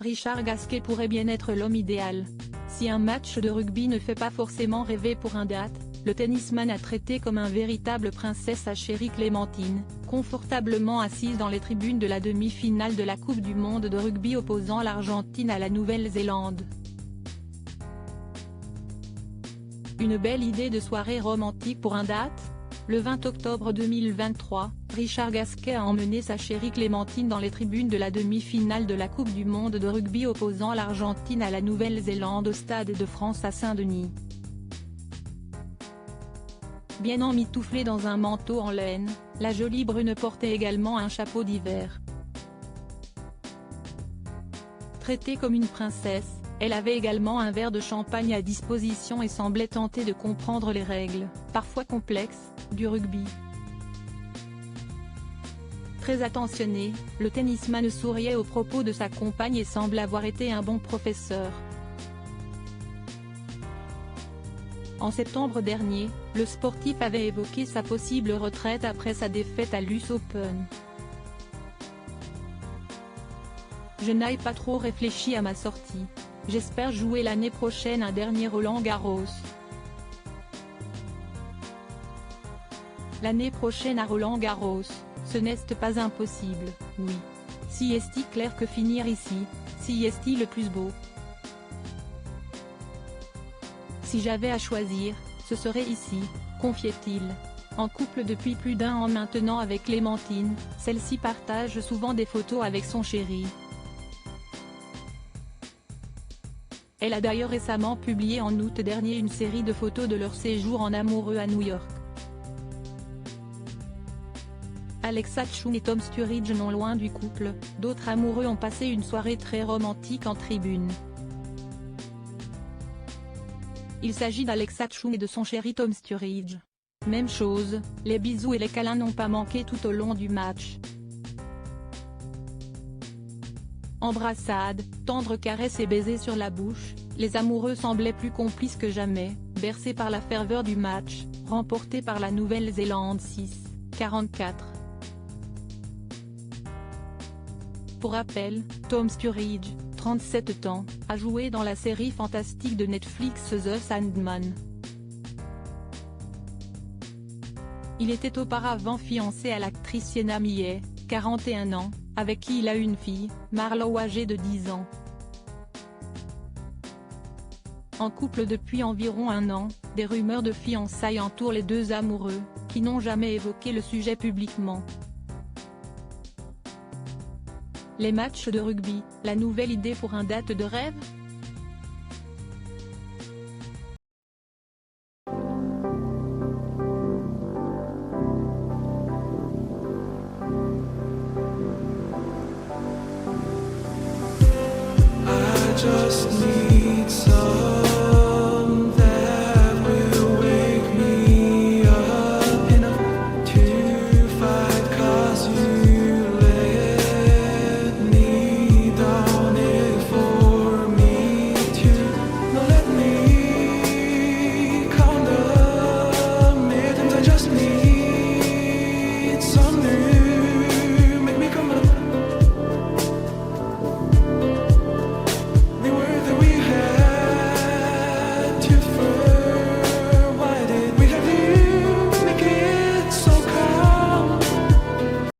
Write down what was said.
Richard Gasquet pourrait bien être l'homme idéal. Si un match de rugby ne fait pas forcément rêver pour un date, le tennisman a traité comme un véritable princesse sa chérie Clémentine, confortablement assise dans les tribunes de la demi-finale de la Coupe du monde de rugby opposant l'Argentine à la Nouvelle-Zélande. Une belle idée de soirée romantique pour un date ? Le 20 octobre 2023, Richard Gasquet a emmené sa chérie Clémentine dans les tribunes de la demi-finale de la Coupe du monde de rugby opposant l'Argentine à la Nouvelle-Zélande au Stade de France à Saint-Denis. Bien emmitouflée dans un manteau en laine, la jolie brune portait également un chapeau d'hiver. Traitée comme une princesse, elle avait également un verre de champagne à disposition et semblait tenter de comprendre les règles, parfois complexes, du rugby. Très attentionné, le tennisman souriait aux propos de sa compagne et semble avoir été un bon professeur. En septembre dernier, le sportif avait évoqué sa possible retraite après sa défaite à l'US Open. Je n'ai pas trop réfléchi à ma sortie. J'espère jouer l'année prochaine un dernier Roland-Garros. L'année prochaine à Roland-Garros, ce n'est pas impossible, oui. Si est-il clair que finir ici, si est-il le plus beau. Si j'avais à choisir, ce serait ici, confiait-il. En couple depuis plus d'un an maintenant avec Clémentine, celle-ci partage souvent des photos avec son chéri. Elle a d'ailleurs récemment publié en août dernier une série de photos de leur séjour en amoureux à New York. Alexa Chung et Tom Sturridge non loin du couple, d'autres amoureux ont passé une soirée très romantique en tribune. Il s'agit d'Alexa Chung et de son chéri Tom Sturridge. Même chose, les bisous et les câlins n'ont pas manqué tout au long du match. Embrassades, tendres caresses et baisers sur la bouche, les amoureux semblaient plus complices que jamais, bercés par la ferveur du match, remporté par la Nouvelle-Zélande 6-44. Pour rappel, Tom Sturridge, 37 ans, a joué dans la série fantastique de Netflix The Sandman. Il était auparavant fiancé à l'actrice Sienna Miller, 41 ans, avec qui il a une fille, Marlo âgée de 10 ans. En couple depuis environ un an, des rumeurs de fiançailles entourent les deux amoureux, qui n'ont jamais évoqué le sujet publiquement. Les matchs de rugby, la nouvelle idée pour un date de rêve ? I just need